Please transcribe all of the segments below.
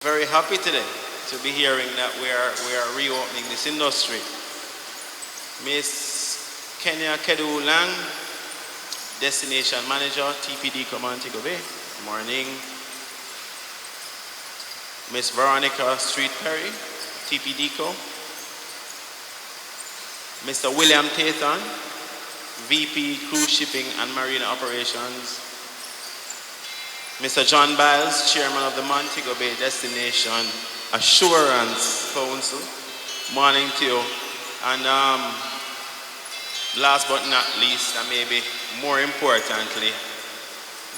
Very happy today to be hearing that we are reopening this industry. Miss Kenya Kedu Lang, Destination Manager, TPDCo Montego Bay. Good morning. Miss Veronica Street Perry, TPDCo. Mr. William Tatham, VP Cruise Shipping and Marine Operations. Mr. John Byles, Chairman of the Montego Bay Destination Assurance Council. Morning to you. And last but not least, and maybe more importantly,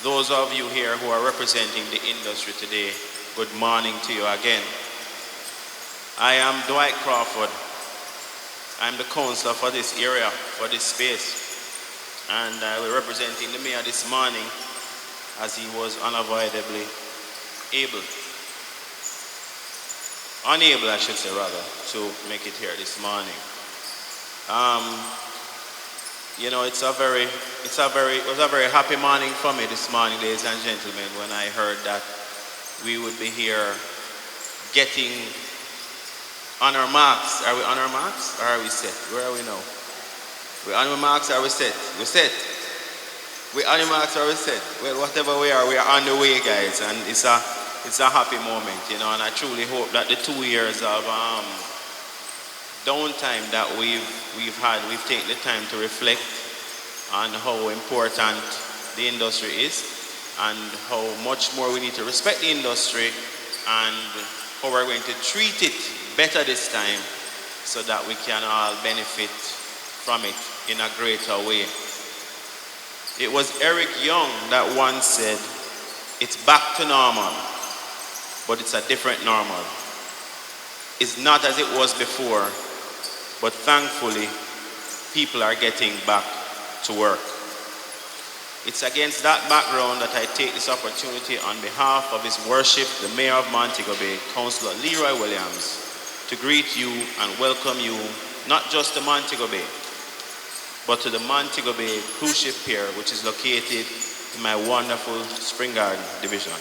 those of you here who are representing the industry today, good morning to you again. I am Dwight Crawford. I'm the counselor for this area, for this space. And we're representing the mayor this morning as he was unavoidably unable, I should say rather, to make it here this morning. It was a very happy morning for me this morning, ladies and gentlemen, when I heard that we would be here getting on our marks. Are we on our marks or are we set? Where are we now? We on our marks or are we set? We're set. We on the marks or we set? Well, whatever we are on the way, guys, and it's a happy moment, and I truly hope that the 2 years of downtime that we've taken the time to reflect on how important the industry is and how much more we need to respect the industry and how we're going to treat it better this time so that we can all benefit from it in a greater way. It was Eric Young that once said, it's back to normal, but it's a different normal. It's not as it was before, but thankfully, people are getting back to work. It's against that background that I take this opportunity on behalf of His Worship, the Mayor of Montego Bay, Councillor Leroy Williams, to greet you and welcome you, not just to Montego Bay, but to the Montego Bay Cruise Ship Pier, which is located in my wonderful Spring Garden division.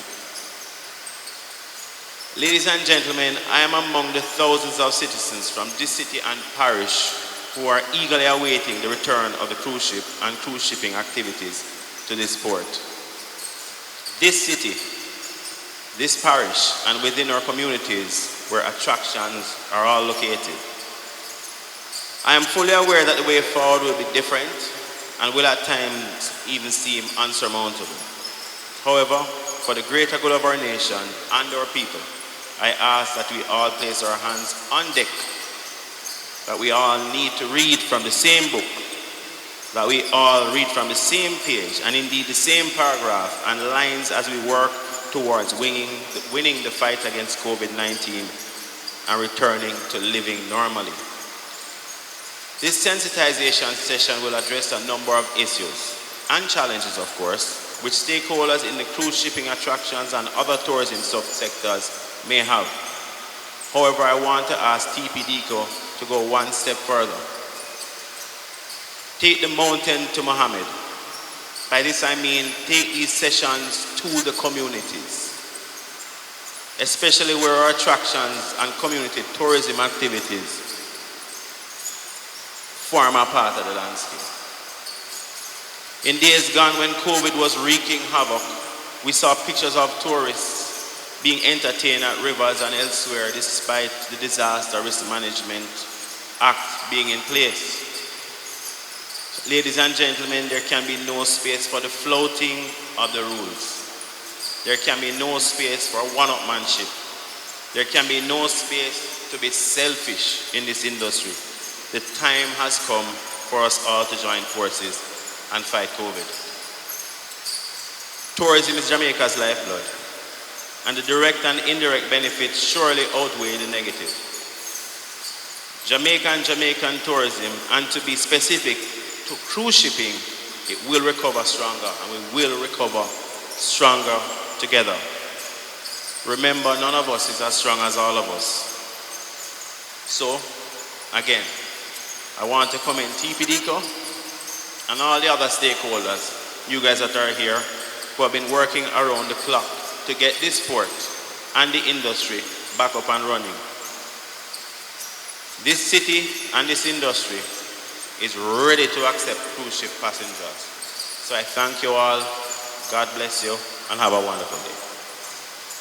Ladies and gentlemen, I am among the thousands of citizens from this city and parish who are eagerly awaiting the return of the cruise ship and cruise shipping activities to this port. This city, this parish, and within our communities where attractions are all located. I am fully aware that the way forward will be different and will at times even seem unsurmountable. However, for the greater good of our nation and our people, I ask that we all place our hands on deck, that we all need to read from the same book, that we all read from the same page and indeed the same paragraph and lines as we work towards winning the fight against COVID-19 and returning to living normally. This sensitization session will address a number of issues and challenges, of course, which stakeholders in the cruise shipping attractions and other tourism subsectors may have. However, I want to ask TPDCo to go one step further. Take the mountain to Muhammad. By this I mean take these sessions to the communities, especially where our attractions and community tourism activities form a part of the landscape. In days gone when COVID was wreaking havoc, we saw pictures of tourists being entertained at rivers and elsewhere despite the disaster risk management act being in place. Ladies and gentlemen, there can be no space for the flouting of the rules. There can be no space for one-upmanship. There can be no space to be selfish in this industry. The time has come for us all to join forces and fight COVID. Tourism is Jamaica's lifeblood, and the direct and indirect benefits surely outweigh the negative. Jamaican tourism, and to be specific, to cruise shipping, it will recover stronger, and we will recover stronger together. Remember, none of us is as strong as all of us. So, again, I want to commend TPDCo and all the other stakeholders, you guys that are here, who have been working around the clock to get this port and the industry back up and running. This city and this industry is ready to accept cruise ship passengers. So I thank you all. God bless you and have a wonderful day.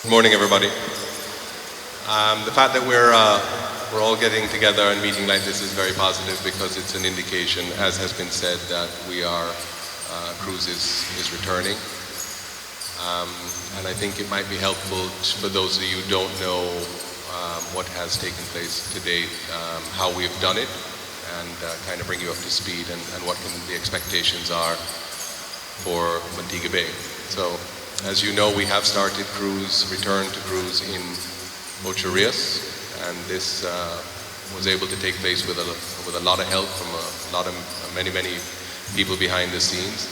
Good morning, everybody. The fact that we're all getting together and meeting like this is very positive because it's an indication, as has been said, that cruise is returning. And I think it might be helpful for those of you who don't know what has taken place to date, how we've done it, and kind of bring you up to speed and what the expectations are for Montego Bay. So, as you know, we have started return to cruise in Ocho Rios, and this was able to take place with a lot of help from many people behind the scenes,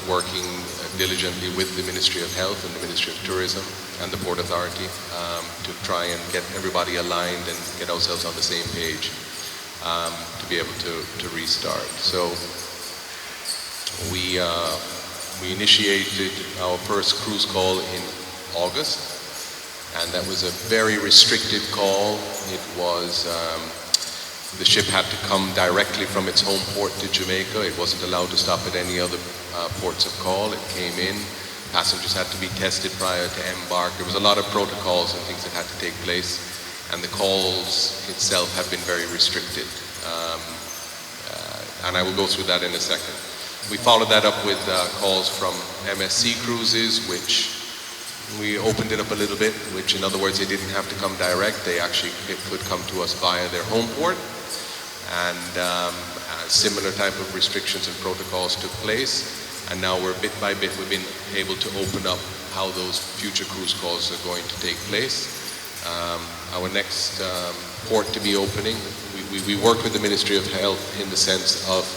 working diligently with the Ministry of Health and the Ministry of Tourism and the Port Authority to try and get everybody aligned and get ourselves on the same page to be able to restart. So we initiated our first cruise call in August, and that was a very restricted call. It was the ship had to come directly from its home port to Jamaica. It wasn't allowed to stop at any other ports of call. It came in. Passengers had to be tested prior to embark. There was a lot of protocols and things that had to take place, and the calls itself have been very restricted. And I will go through that in a second. We followed that up with calls from MSC Cruises, which we opened it up a little bit, which in other words, they didn't have to come direct. It could come to us via their home port. And similar type of restrictions and protocols took place. And now we're bit by bit, we've been able to open up how those future cruise calls are going to take place. Our next port to be opening, we worked with the Ministry of Health in the sense of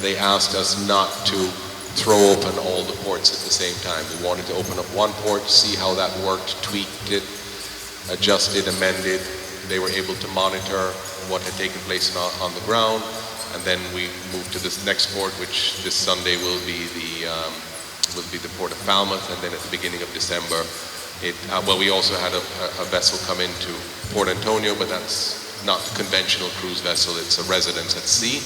they asked us not to throw open all the ports at the same time. We wanted to open up one port, see how that worked, tweaked it, adjusted, amended. They were able to monitor what had taken place on the ground, and then we moved to this next port, which this Sunday will be the port of Falmouth, and then at the beginning of December, we also had a vessel come into Port Antonio, but that's not the conventional cruise vessel. It's a residence at sea,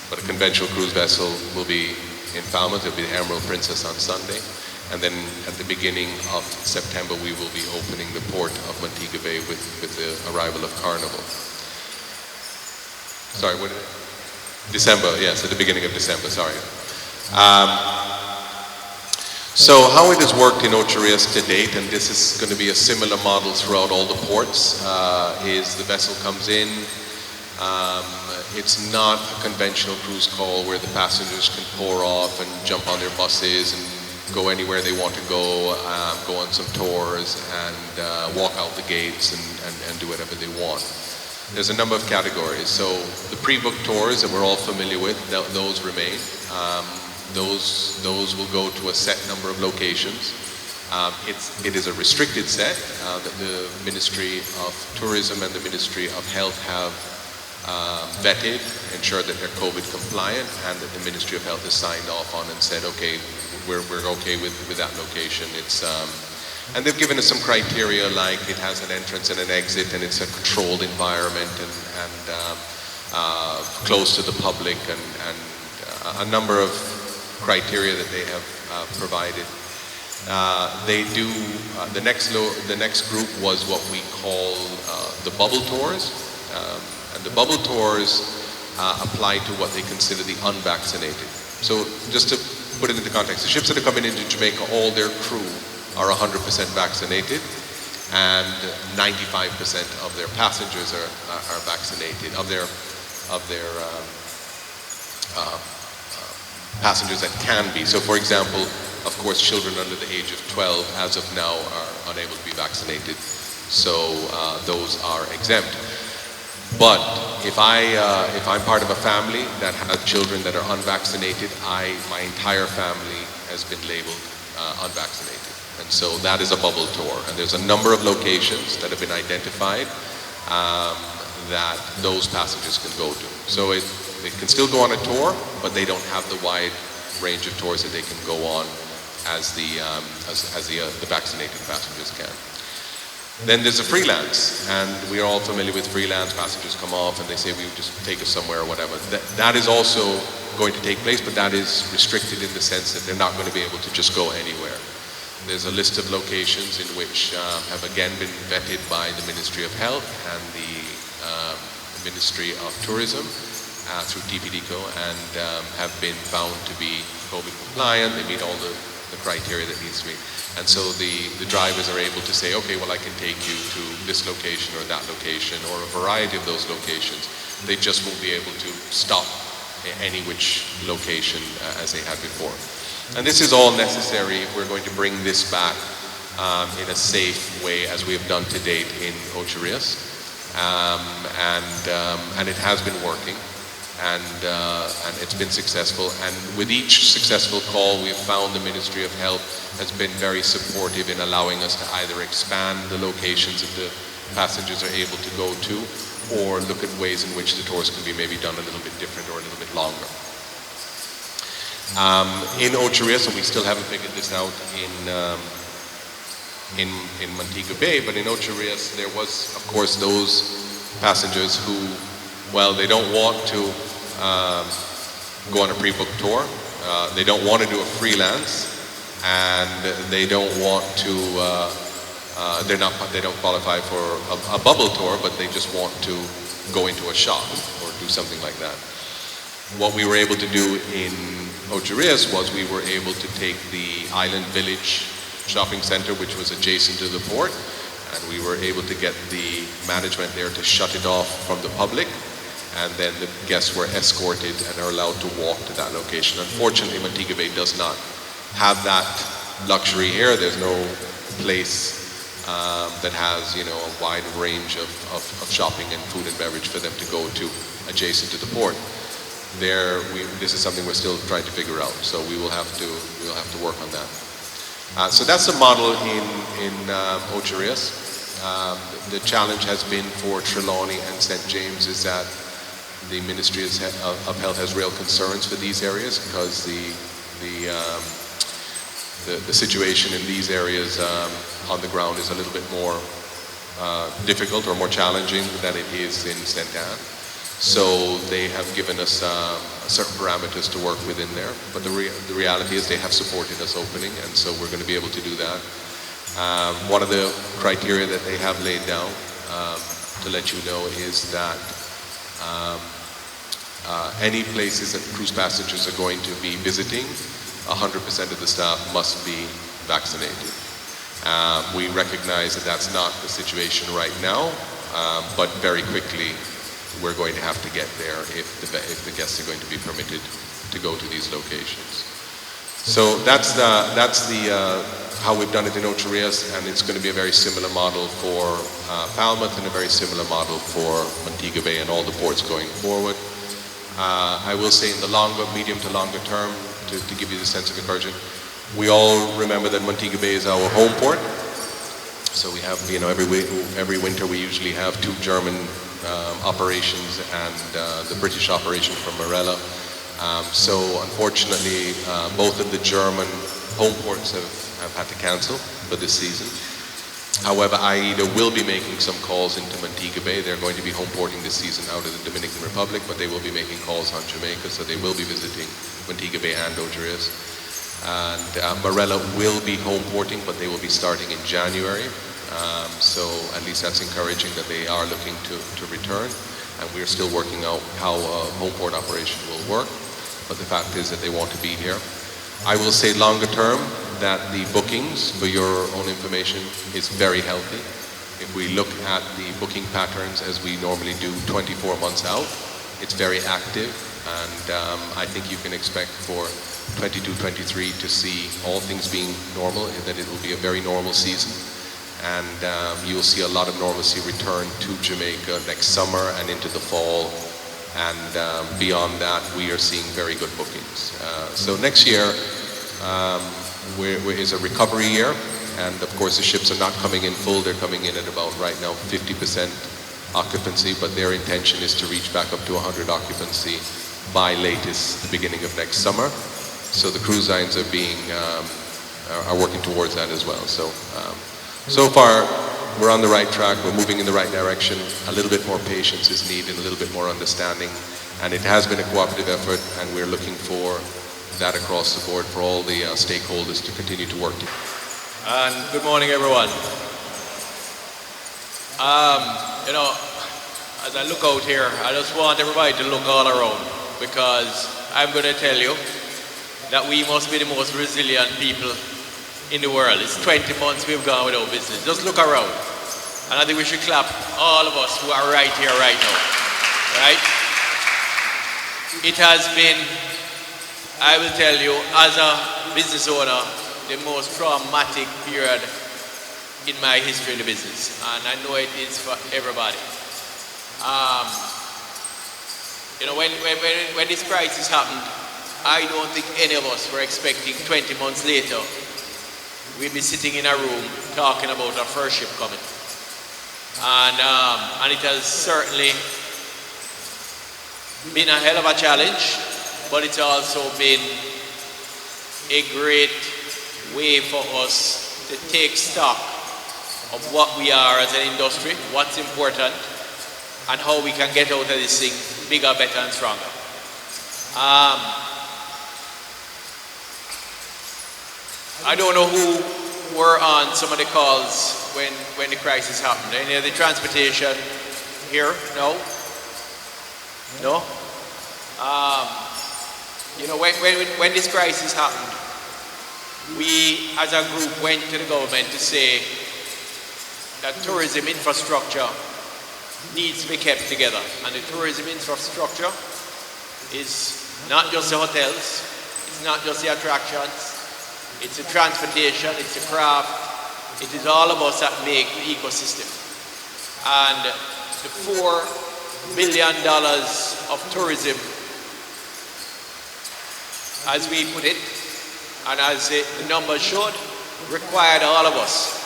but a conventional cruise vessel will be in Falmouth. It'll be the Emerald Princess on Sunday. And then at the beginning of September, we will be opening the port of Montego Bay with the arrival of Carnival. Sorry, what? December, yes, at the beginning of December, sorry. So how it has worked in Ocho Rios to date, and this is going to be a similar model throughout all the ports, is the vessel comes in. It's not a conventional cruise call where the passengers can pour off and jump on their buses and go anywhere they want to go on some tours and walk out the gates and do whatever they want. There's a number of categories. So the pre-booked tours that we're all familiar with, those remain. Those will go to a set number of locations. It is a restricted set that the Ministry of Tourism and the Ministry of Health have vetted, ensured that they're COVID compliant, and that the Ministry of Health has signed off on and said, okay, we're okay with that location. And they've given us some criteria, like it has an entrance and an exit, and it's a controlled environment, and close to the public, and a number of criteria that they have provided. The next group was what we call the bubble tours, and the bubble tours apply to what they consider the unvaccinated. So just to put it into context, the ships that are coming into Jamaica, all their crew are 100% vaccinated, and 95% of their passengers are vaccinated, of their passengers that can be. So for example, of course, children under the age of 12 as of now are unable to be vaccinated. So those are exempt. But if I'm part of a family that has children that are unvaccinated, my entire family has been labeled unvaccinated. And so that is a bubble tour. And there's a number of locations that have been identified that those passengers can go to. So they can still go on a tour, but they don't have the wide range of tours that they can go on as the vaccinated passengers can. Then there's a freelance, and we are all familiar with freelance. Passengers come off and they say, "We just take us somewhere," or whatever. That is also going to take place, but that is restricted in the sense that they're not going to be able to just go anywhere. There's a list of locations in which have again been vetted by the Ministry of Health and the Ministry of Tourism through TPDCo, and have been found to be COVID compliant. They meet all the criteria that needs to be. And so the drivers are able to say, okay, well, I can take you to this location or that location or a variety of those locations. They just won't be able to stop any which location as they had before. And this is all necessary if we're going to bring this back in a safe way as we have done to date in Ocho Rios. And it has been working. And it's been successful. And with each successful call, we've found the Ministry of Health has been very supportive in allowing us to either expand the locations that the passengers are able to go to, or look at ways in which the tours can be maybe done a little bit different or a little bit longer. In Ocho Rios, and we still haven't figured this out in Montego Bay, but in Ocho Rios, there was, of course, those passengers who, well, they don't want to go on a pre-booked tour. They don't want to do a freelance, and they don't want to. They don't qualify for a bubble tour, but they just want to go into a shop or do something like that. What we were able to do in Ocho Rios was we were able to take the Island Village shopping center, which was adjacent to the port, and we were able to get the management there to shut it off from the public, and then the guests were escorted and are allowed to walk to that location. Unfortunately, Montego Bay does not have that luxury here. There's no place that has, you know, a wide range of shopping and food and beverage for them to go to adjacent to the port. This is something we're still trying to figure out. So we'll have to work on that. So that's the model in Ocho Rios. The challenge has been for Trelawney and St. James is that the Ministry of Health has real concerns for these areas because the situation in these areas on the ground is a little bit more difficult or more challenging than it is in St. Anne. So they have given us certain parameters to work within there. But the reality is they have supported us opening, and so we're going to be able to do that. One of the criteria that they have laid down, to let you know, is that any places that cruise passengers are going to be visiting, 100% of the staff must be vaccinated. We recognize that that's not the situation right now, but very quickly we're going to have to get there if the guests are going to be permitted to go to these locations. So that's how we've done it in Ocho Rios, and it's going to be a very similar model for Falmouth and a very similar model for Montego Bay and all the ports going forward. I will say in the medium to longer term, to give you the sense of encouragement, we all remember that Montego Bay is our home port. So we have, you know, every winter we usually have 2 German operations and the British operation from Marella. So unfortunately, both of the German home ports have had to cancel for this season. However, AIDA will be making some calls into Montego Bay. They're going to be home porting this season out of the Dominican Republic, but they will be making calls on Jamaica, so they will be visiting Montego Bay and Ocho Rios. And Marella will be home porting, but they will be starting in January. So at least that's encouraging that they are looking to return. And we're still working out how a home port operation will work. But the fact is that they want to be here. I will say longer term that the bookings, for your own information, is very healthy. If we look at the booking patterns as we normally do 24 months out, it's very active. And I think you can expect for 22-23 to see all things being normal, that it will be a very normal season. And you will see a lot of normalcy return to Jamaica next summer and into the fall. And beyond that, we are seeing very good bookings. So next year is a recovery year. And of course, the ships are not coming in full. They're coming in at about right now 50% occupancy, but their intention is to reach back up to 100 occupancy by latest the beginning of next summer. So the cruise lines are working towards that as well. So so far we're on the right track, we're moving in the right direction. A little bit more patience is needed, a little bit more understanding. And it has been a cooperative effort, and we're looking for that across the board for all the stakeholders to continue to work together. And good morning, everyone. You know, as I look out here, I just want everybody to look all around, because I'm going to tell you that we must be the most resilient people in the world. It's 20 months we've gone without business. Just look around. And I think we should clap, all of us who are right here, right now. Right? It has been, I will tell you, as a business owner, the most traumatic period in my history in the business. And I know it is for everybody. You know, when this crisis happened, I don't think any of us were expecting 20 months later we'd be sitting in a room talking about our first ship coming. And it has certainly been a hell of a challenge, but it's also been a great way for us to take stock of what we are as an industry, what's important, and how we can get out of this thing bigger, better, and stronger. I don't know who were on some of the calls when the crisis happened. Any of the transportation here? No? No? You know, when this crisis happened, we as a group went to the government to say that tourism infrastructure needs to be kept together. And the tourism infrastructure is not just the hotels, it's not just the attractions, it's the transportation, it's the craft, it is all of us that make the ecosystem. And the $4 billion of tourism, as we put it, and as the numbers showed, required all of us.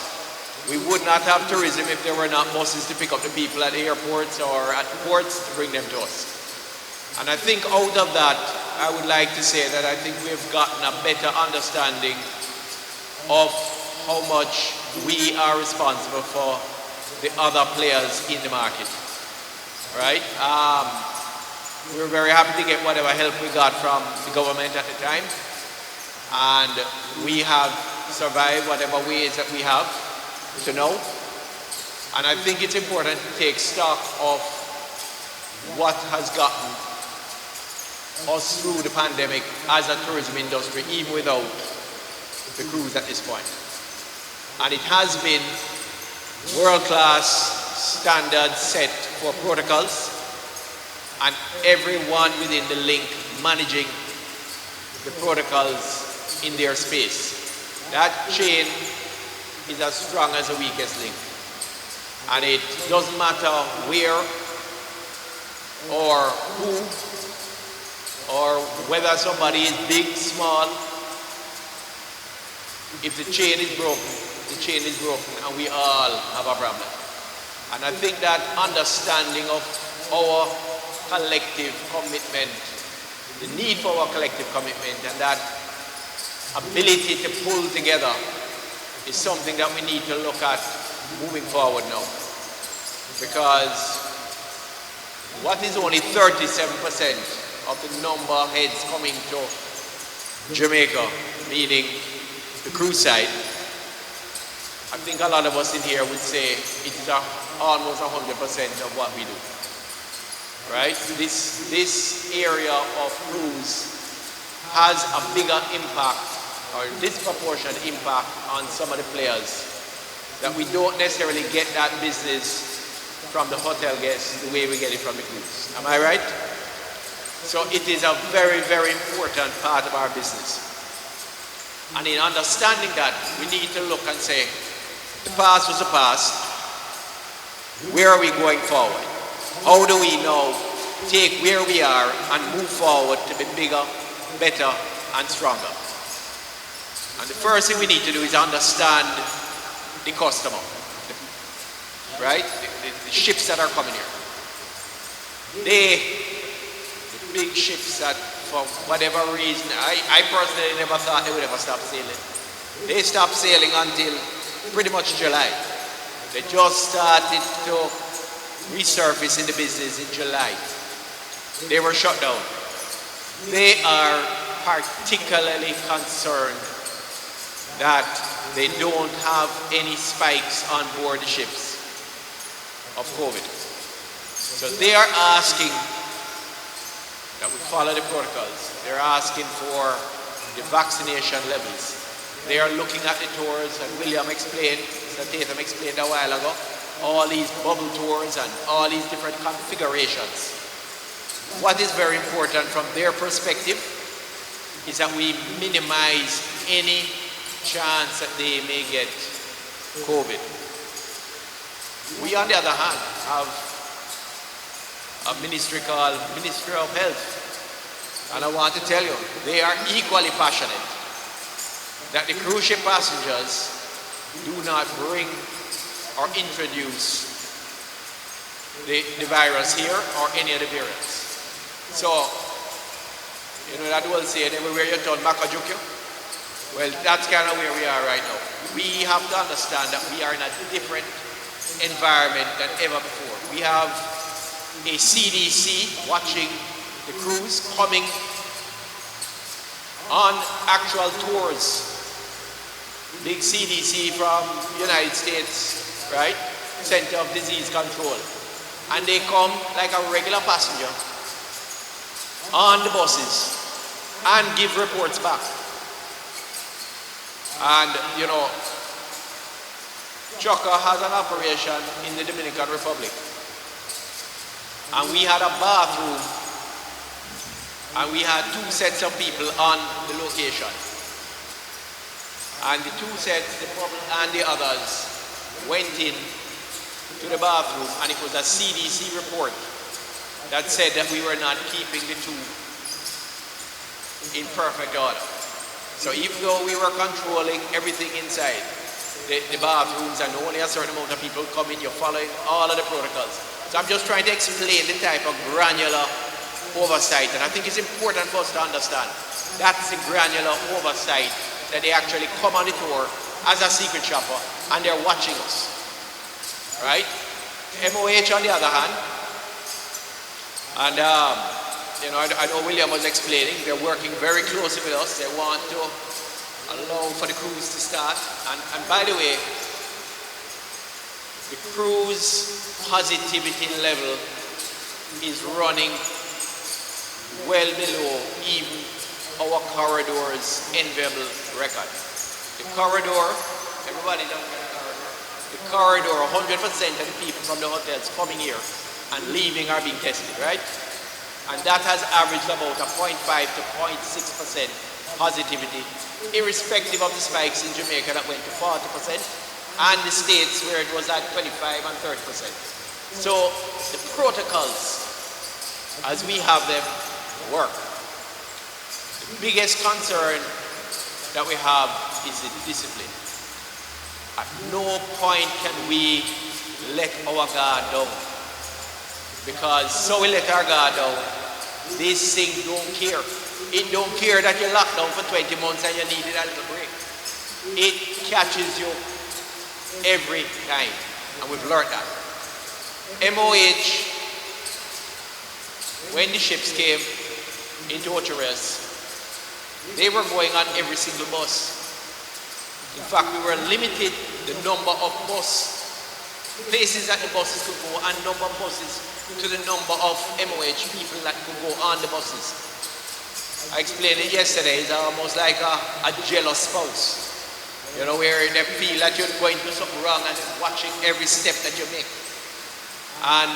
We would not have tourism if there were not buses to pick up the people at the airports or at the ports to bring them to us. And I think out of that, I would like to say that I think we've gotten a better understanding of how much we are responsible for the other players in the market, right? We're very happy to get whatever help we got from the government at the time. And we have survived whatever ways that we have to know. And I think it's important to take stock of what has gotten us through the pandemic as a tourism industry, even without the cruise at this point. And it has been world-class standards set for protocols, and everyone within the link managing the protocols in their space. That chain is as strong as the weakest link. And it doesn't matter where or who or whether somebody is big, small. If the chain is broken, the chain is broken, and we all have a problem. And I think that understanding of our collective commitment, the need for our collective commitment, and that ability to pull together is something that we need to look at moving forward now. Because what is only 37% of the number of heads coming to Jamaica, meaning the cruise side, I think a lot of us in here would say it is almost 100% of what we do. Right? This area of cruise has a bigger impact or disproportionate impact on some of the players that we don't necessarily get that business from the hotel guests the way we get it from the cruise. Am I right? So it is a very, very important part of our business. And in understanding that, we need to look and say, the past was the past. Where are we going forward? How do we now take where we are and move forward to be bigger, better, and stronger? And the first thing we need to do is understand the customer, right? The ships that are coming here. The big ships that, for whatever reason, I personally never thought they would ever stop sailing. They stopped sailing until pretty much July. They just started to resurface in the business in July. They were shut down. They are particularly concerned that they don't have any spikes on board the ships of COVID. So they are asking that we follow the protocols. They're asking for the vaccination levels. They are looking at the tours, and William explained, Mr. Tatham explained a while ago, all these bubble tours and all these different configurations. What is very important from their perspective is that we minimize any chance that they may get COVID. We, on the other hand, have a ministry called Ministry of Health. And I want to tell you, they are equally passionate that the cruise ship passengers do not bring or introduce the virus here or any of the variants. So, you know that old saying, everywhere you turn, Makajukyo? Well, that's kind of where we are right now. We have to understand that we are in a different environment than ever before. We have a CDC watching the crews coming on actual tours. Big CDC from United States, right? Center of Disease Control. And they come like a regular passenger on the buses and give reports back. And, you know, Chaka has an operation in the Dominican Republic. And we had a bathroom, and we had 2 sets of people on the location. And the 2 sets, the public and the others, went in to the bathroom, and it was a CDC report that said that we were not keeping the 2 in perfect order. So even though we were controlling everything inside the bathrooms and only a certain amount of people come in, you're following all of the protocols. So I'm just trying to explain the type of granular oversight, and I think it's important for us to understand that's the granular oversight that they actually come on the tour as a secret shopper and they're watching us, right? MOH on the other hand, and you know, I know William was explaining, they're working very closely with us. They want to allow for the cruise to start, and by the way, the cruise positivity level is running well below even our corridor's enviable record. The corridor, everybody down there, the corridor, 100% of the people from the hotels coming here and leaving are being tested, right? And that has averaged about a 0.5 to 0.6% positivity, irrespective of the spikes in Jamaica that went to 40%, and the states where it was at 25 and 30%. So the protocols, as we have them, work. The biggest concern that we have is the discipline. At no point can we let our guard down, because so we let our guard down, this thing don't care. It don't care that you're locked down for 20 months and you needed a little break. It catches you every time, and we've learned that. MOH, when the ships came into Ocho-Rios, they were going on every single bus. In fact, we were limited the number of places that the buses could go, and number of buses to the number of MOH people that could go on the buses. I explained it yesterday. It's almost like a jealous spouse. You know, where they feel that you're going to do something wrong and watching every step that you make. And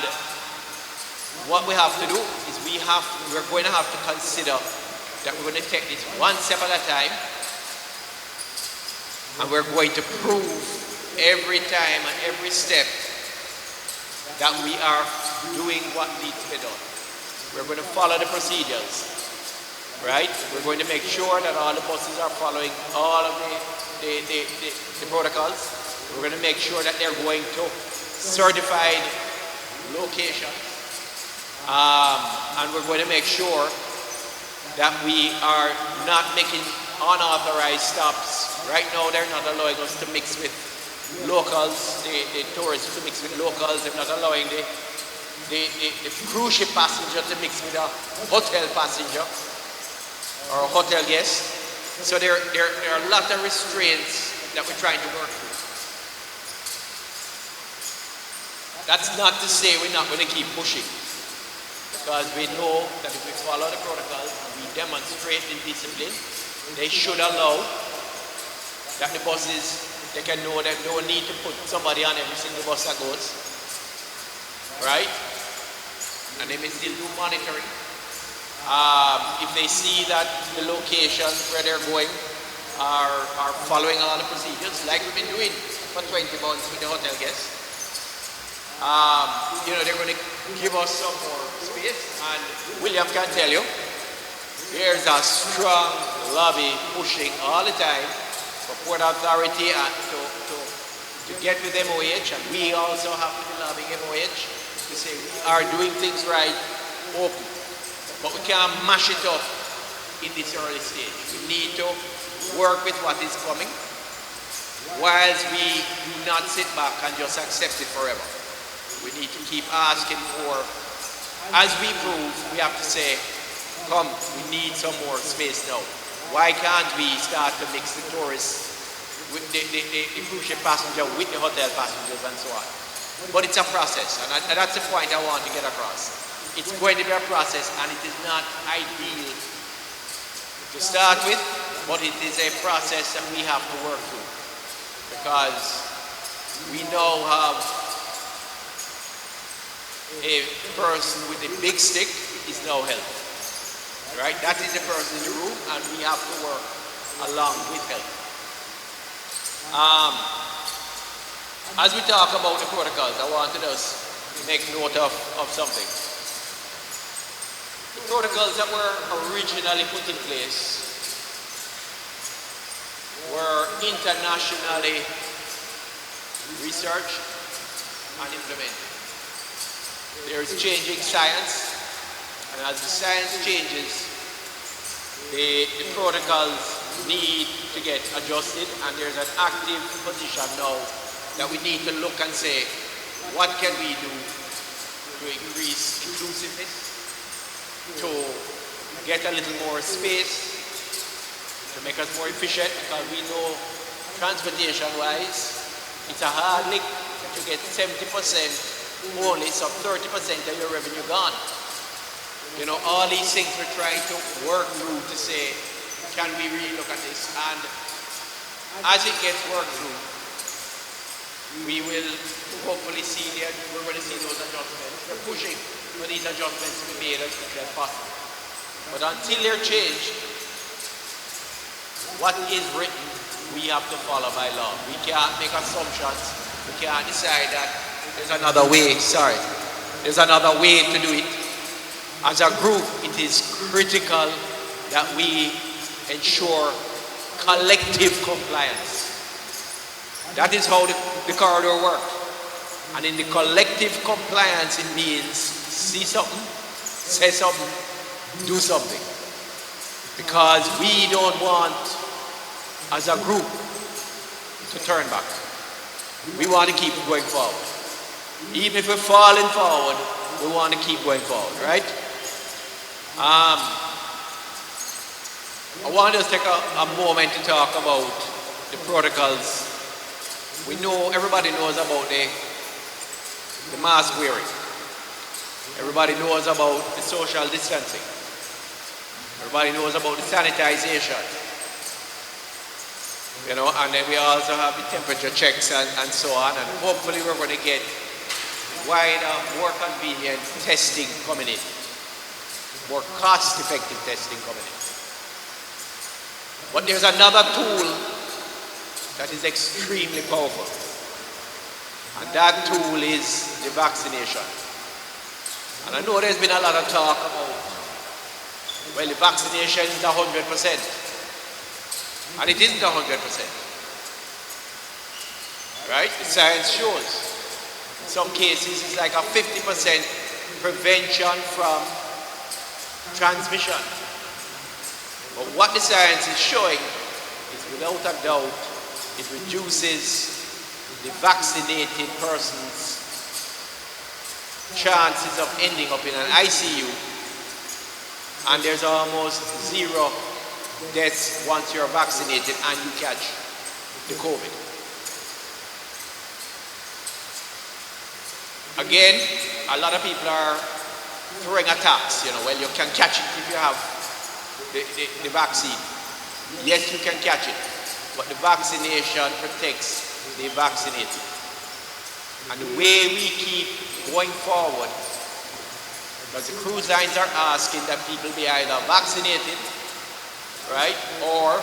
what we have to do is we're going to have to consider that we're going to take this one step at a time, and we're going to prove every time and every step that we are doing what needs to be done. We're going to follow the procedures, right? We're going to make sure that all the buses are following all of the protocols. We're going to make sure that they're going to certified location. And we're going to make sure that we are not making unauthorized stops. Right now, they're not allowing us to mix with locals, the tourists to mix with locals. They're not allowing the cruise ship passenger to mix with a hotel passenger or a hotel guest. So there are a lot of restraints that we're trying to work through. That's not to say we're not going to keep pushing, because we know that if we follow the protocols and we demonstrate the discipline, they should allow that the buses, they can know that they don't need to put somebody on every single bus that goes, right? And they may still do monitoring. If they see that the locations where they're going are following all the procedures, like we've been doing for 20 months with the hotel guests, they're going to give us some more space. And William can tell you, there's a strong lobby pushing all the time for Port Authority and to get with MOH, and we also have to be lobbying MOH to say we are doing things right, open. But we can't mash it up in this early stage. We need to work with what is coming, whilst we do not sit back and just accept it forever. We need to keep asking for, as we prove, we have to say, come, we need some more space now. Why can't we start to mix the tourists with the cruise ship passenger with the hotel passengers and so on? But it's a process, and that's the point I want to get across. It's going to be a process, and it is not ideal to start with, but it is a process that we have to work through, because we now have a person with a big stick is now helping. Right? That is the person in the room, and we have to work along with help. As we talk about the protocols, I wanted us to make note of something. The protocols that were originally put in place were internationally researched and implemented. There is changing science, and as the science changes, the protocols need to get adjusted, and there's an active position now that we need to look and say, what can we do to increase inclusiveness, to get a little more space, to make us more efficient, because we know transportation-wise, it's a hard lick to get 70% only, so 30% of your revenue gone. You know, all these things we're trying to work through to say, can we really look at this? And as it gets worked through, we will hopefully see we're going to see those adjustments. We're pushing for these adjustments to be made as quickly as possible. But until they're changed, what is written, we have to follow by law. We can't make assumptions. We can't decide that there's another way, there's another way to do it. As a group, it is critical that we ensure collective compliance. That is how the corridor works. And in the collective compliance, it means see something, say something, do something. Because we don't want, as a group, to turn back. We want to keep going forward. Even if we're falling forward, we want to keep going forward, right? I want us to take a moment to talk about the protocols. We know, everybody knows about the mask wearing. Everybody knows about the social distancing. Everybody knows about the sanitization. You know, and then we also have the temperature checks and so on, and hopefully we're going to get wider, more convenient testing coming in, more cost-effective testing coming in. But there's another tool that is extremely powerful, and that tool is the vaccination. And I know there's been a lot of talk about, well, the vaccination is 100%. And it isn't 100%. Right? The science shows. In some cases, it's like a 50% prevention from transmission. But what the science is showing is, without a doubt, it reduces the vaccinated person's chances of ending up in an ICU, and there's almost zero deaths once you're vaccinated and you catch the COVID. Again, a lot of people are throwing attacks, well, you can catch it if you have the vaccine. Yes, you can catch it, but the vaccination protects the vaccinated. And the way we keep going forward, because the cruise lines are asking that people be either vaccinated, right, or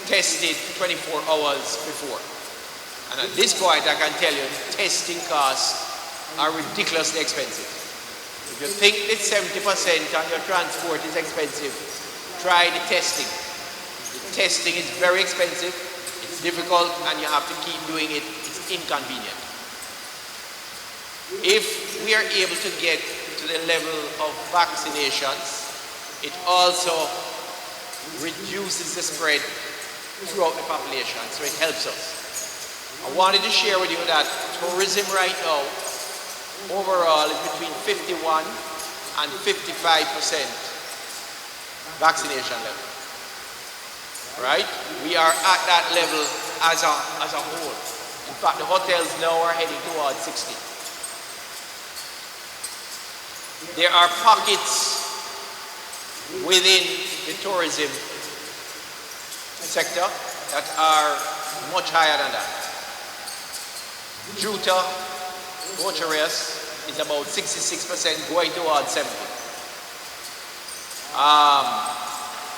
tested 24 hours before. And at this point, I can tell you, testing costs are ridiculously expensive. If you think that 70% on your transport is expensive, try the testing. The testing is very expensive, it's difficult, and you have to keep doing it. It's inconvenient. If we are able to get to the level of vaccinations, it also reduces the spread throughout the population, so it helps us. I wanted to share with you that tourism right now, overall, is between 51 and 55% vaccination level. Right? We are at that level as a whole. In fact, the hotels now are heading towards 60. There are pockets within the tourism sector that are much higher than that. Juta, Bochareas is about 66% going towards 70.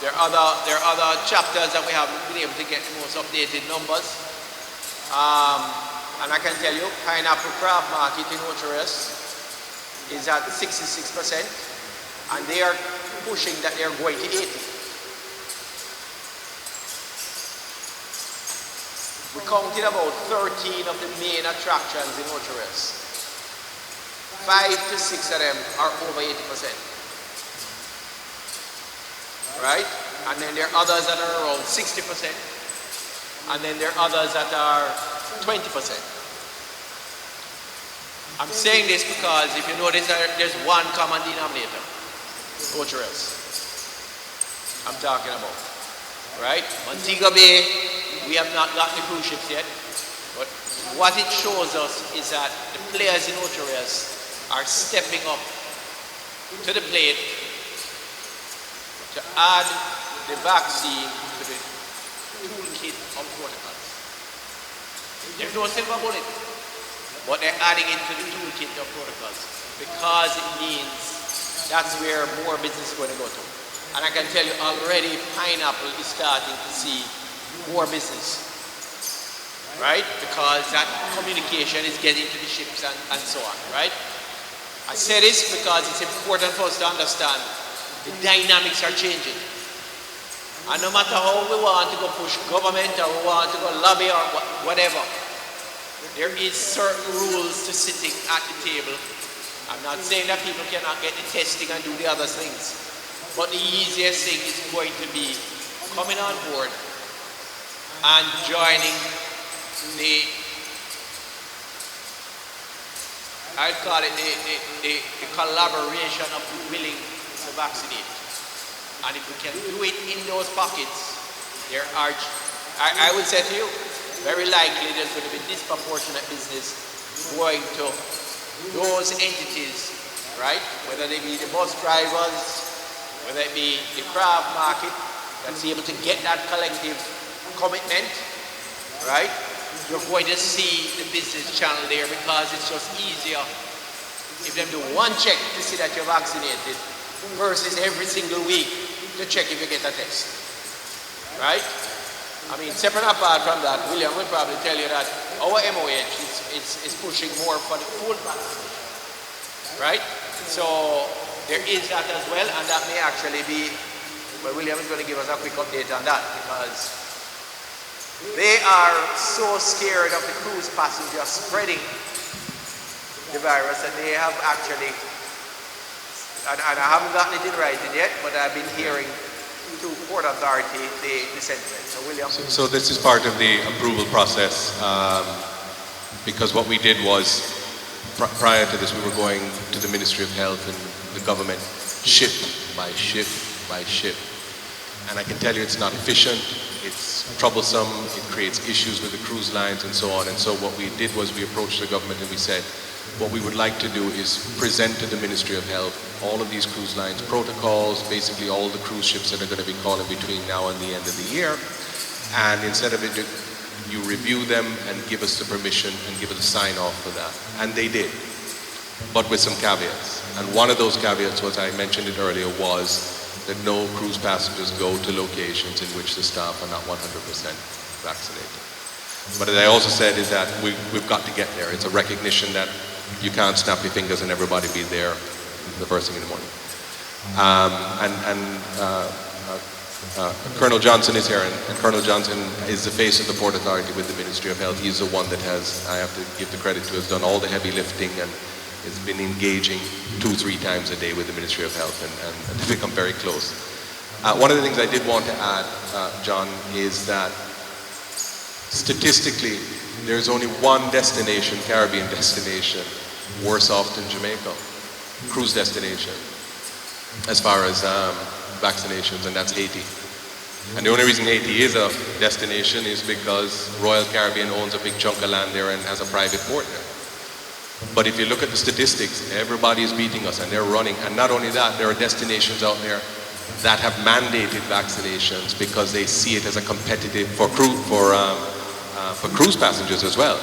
There are other chapters that we haven't been able to get the most updated numbers. And I can tell you, Pineapple Crab Market in Bochareas is at 66%, and they are pushing that they're going to 80. We counted about 13 of the main attractions in Bochareas. 5 to 6 of them are over 80%. Right? And then there are others that are around 60%. And then there are others that are 20%. I'm saying this because if you notice that there's one common denominator, Bochareas. I'm talking about. Right? Montego Bay, we have not got the cruise ships yet. But what it shows us is that the players in Bochareas are stepping up to the plate to add the vaccine to the toolkit of protocols. There's no silver bullet, but they're adding it to the toolkit of protocols because it means that's where more business is going to go to. And I can tell you already, Pineapple is starting to see more business, right? Because that communication is getting to the ships and so on, right? I say this because it's important for us to understand the dynamics are changing. And no matter how we want to go push government or we want to go lobby or whatever, there is certain rules to sitting at the table. I'm not saying that people cannot get the testing and do the other things, but the easiest thing is going to be coming on board and joining the, I'd call it the collaboration of the willing to vaccinate. And if we can do it in those pockets, there are, I would say to you, very likely there's going to be disproportionate business going to those entities, right? Whether they be the bus drivers, whether it be the craft market that's able to get that collective commitment, right? You're going to see the business channel there because it's just easier if them do one check to see that you're vaccinated versus every single week to check if you get a test, right? I mean, separate apart from that, William will probably tell you that our MOH is pushing more for the full vaccination, right? So there is that as well, and that may actually be, well, William is going to give us a quick update on that because they are so scared of the cruise passengers spreading the virus that they have actually, and I haven't gotten it in writing yet, but I've been hearing to Port Authority the sentiment. So William. So this is part of the approval process. because what we did was, prior to this, we were going to the Ministry of Health and the government ship by ship by ship. And I can tell you it's not efficient, it's troublesome, it creates issues with the cruise lines and so on. And so what we did was we approached the government and we said, what we would like to do is present to the Ministry of Health all of these cruise lines protocols, basically all the cruise ships that are going to be calling between now and the end of the year. And instead of it, you review them and give us the permission and give us a sign off for that. And they did, but with some caveats. And one of those caveats was, I mentioned it earlier, was that no cruise passengers go to locations in which the staff are not 100% vaccinated. But as I also said is that we've got to get there. It's a recognition that you can't snap your fingers and everybody be there the first thing in the morning. Colonel Johnson is here, and Colonel Johnson is the face of the Port Authority with the Ministry of Health. He's the one that has, I have to give the credit to, has done all the heavy lifting and has been engaging 2-3 times a day with the Ministry of Health and become very close. One of the things I did want to add, John, is that statistically, there's only one destination, Caribbean destination, worse off than Jamaica, cruise destination, as far as vaccinations, and that's Haiti. And the only reason Haiti is a destination is because Royal Caribbean owns a big chunk of land there and has a private port there. But if you look at the statistics, everybody is beating us and they're running. And not only that, there are destinations out there that have mandated vaccinations because they see it as a competitive, for cruise passengers as well,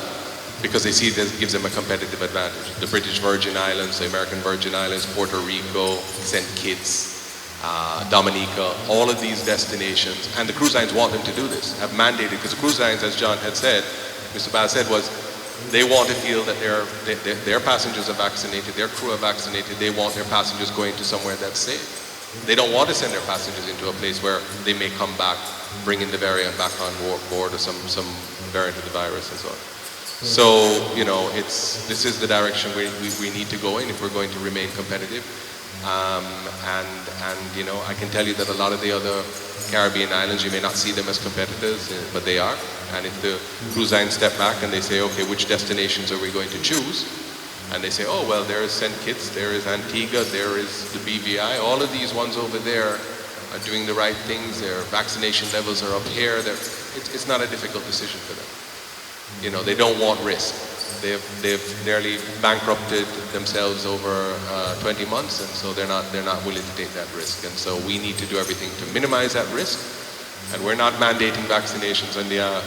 because they see it as, gives them a competitive advantage. The British Virgin Islands, the American Virgin Islands, Puerto Rico, St. Kitts, Dominica, all of these destinations, and the cruise lines want them to do this, have mandated, because the cruise lines, as John had said, Mr. Byles said, was they want to feel that their passengers are vaccinated, their crew are vaccinated, they want their passengers going to somewhere that's safe. They don't want to send their passengers into a place where they may come back, bringing the variant back on board or some variant of the virus and so on. So, you know, this is the direction we need to go in if we're going to remain competitive. And you know, I can tell you that a lot of the other Caribbean islands, you may not see them as competitors, but they are. And if the cruise lines step back and they say, okay, which destinations are we going to choose? And they say, oh, well, there is St. Kitts, there is Antigua, there is the BVI. All of these ones over there are doing the right things. Their vaccination levels are up here. It's not a difficult decision for them. You know, they don't want risk. They've nearly bankrupted themselves over 20 months, and so they're not willing to take that risk. And so we need to do everything to minimize that risk. And we're not mandating vaccinations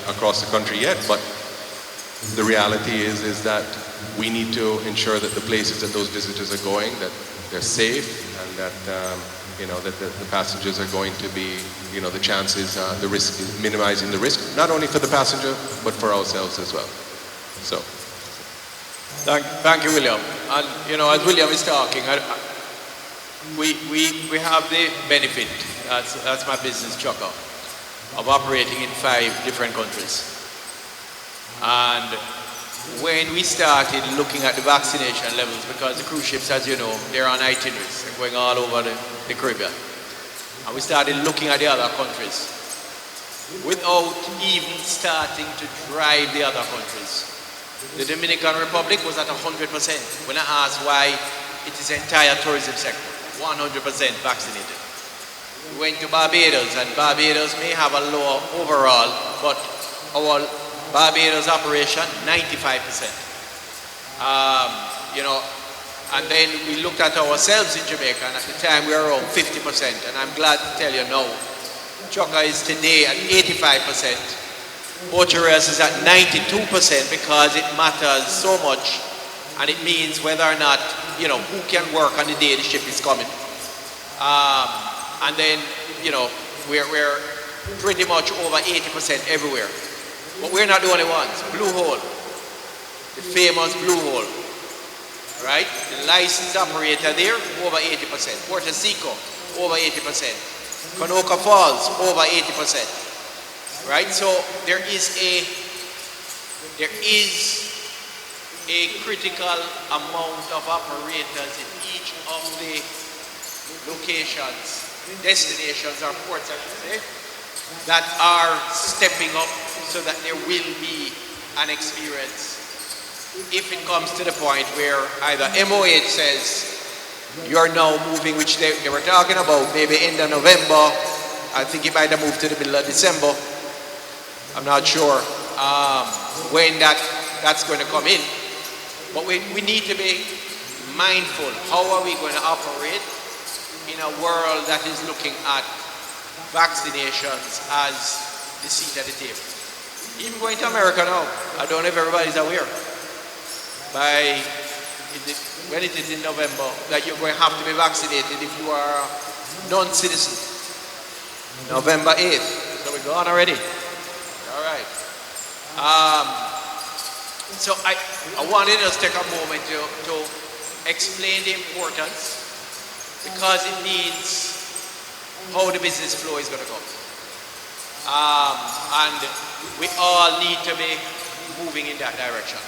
across the country yet, but the reality is that we need to ensure that the places that those visitors are going, that they're safe, and that you know, that the passengers are going to be, you know, the chances, the risk, minimizing the risk, not only for the passenger, but for ourselves as well. So. Thank you, William. And, you know, as William is talking, we have the benefit, that's my business chucker, of operating in 5 different countries. And when we started looking at the vaccination levels, because the cruise ships, as you know, they're on itineraries, they're going all over the Caribbean. And we started looking at the other countries without even starting to drive the other countries. The Dominican Republic was at 100%. When I asked why, it is the entire tourism sector, 100% vaccinated. We went to Barbados, and Barbados may have a lower overall, but our Barbados operation, 95%. You know, and then we looked at ourselves in Jamaica, and at the time we were around 50%. And I'm glad to tell you now, Chukka is today at 85%. Portuguese is at 92% because it matters so much, and it means whether or not, you know, who can work on the day the ship is coming. And then, you know, we're pretty much over 80% everywhere. But we're not the only ones. Blue Hole, the famous Blue Hole, right? The licensed operator there, over 80%. TPDCo, over 80%. Conoco Falls, over 80%. Right? So there is a critical amount of operators in each of the locations, destinations or ports, I should say, that are stepping up so that there will be an experience if it comes to the point where either MOH says you're now moving, which they were talking about, maybe end of November, I think it might have moved to the middle of December, I'm not sure when that's going to come in. But we need to be mindful. How are we going to operate in a world that is looking at vaccinations as the seat at the table? Even going to America now, I don't know if everybody's aware, when it is in November, that you're going to have to be vaccinated if you are a non-citizen. November 8th. So we're gone already. All right. So I wanted us to take a moment to explain the importance, because it means how the business flow is going to go. And we all need to be moving in that direction.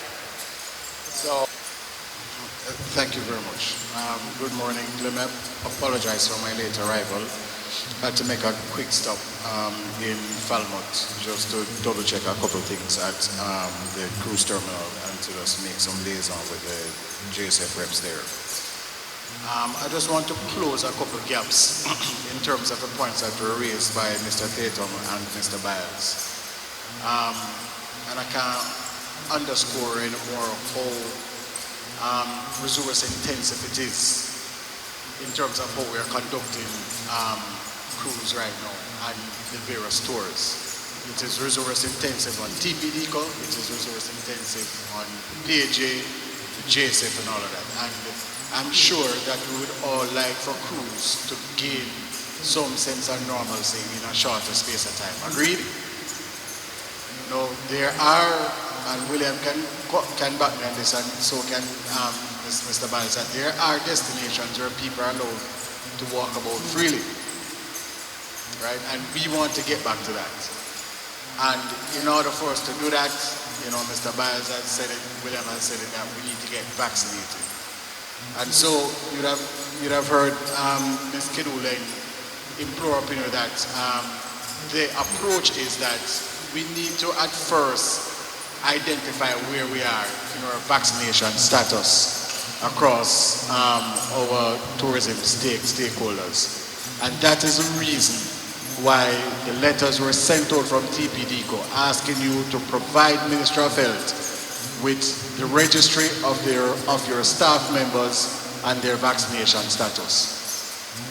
So. Thank you very much. Good morning. Let me apologize for my late arrival. I had to make a quick stop in Falmouth just to double check a couple of things at the cruise terminal and to just make some liaison with the JSF reps there. I just want to close a couple of gaps in terms of the points that were raised by Mr. Tatham and Mr. Byles. And I can't underscore anymore how resource intensive it is in terms of how we are conducting cruise right now and the various tours. It is resource intensive on TPDCo, it is resource intensive on PAJ, the JSF and all of that. And I'm sure that we would all like for cruise to gain some sense of normalcy in a shorter space of time. Agreed? No, there are, and William can back me on this, and so can Mr. Byles, that there are destinations where people are allowed to walk about freely, right? And we want to get back to that. And in order for us to do that, you know, Mr. Byles has said it, William has said it, that we need to get vaccinated. And so you'd have heard Ms. Kidula implore opinion that the approach is that we need to at first identify where we are in our vaccination status across our tourism stakeholders. And that is the reason why the letters were sent out from TPDCo asking you to provide Ministry of Health with the registry of your staff members and their vaccination status.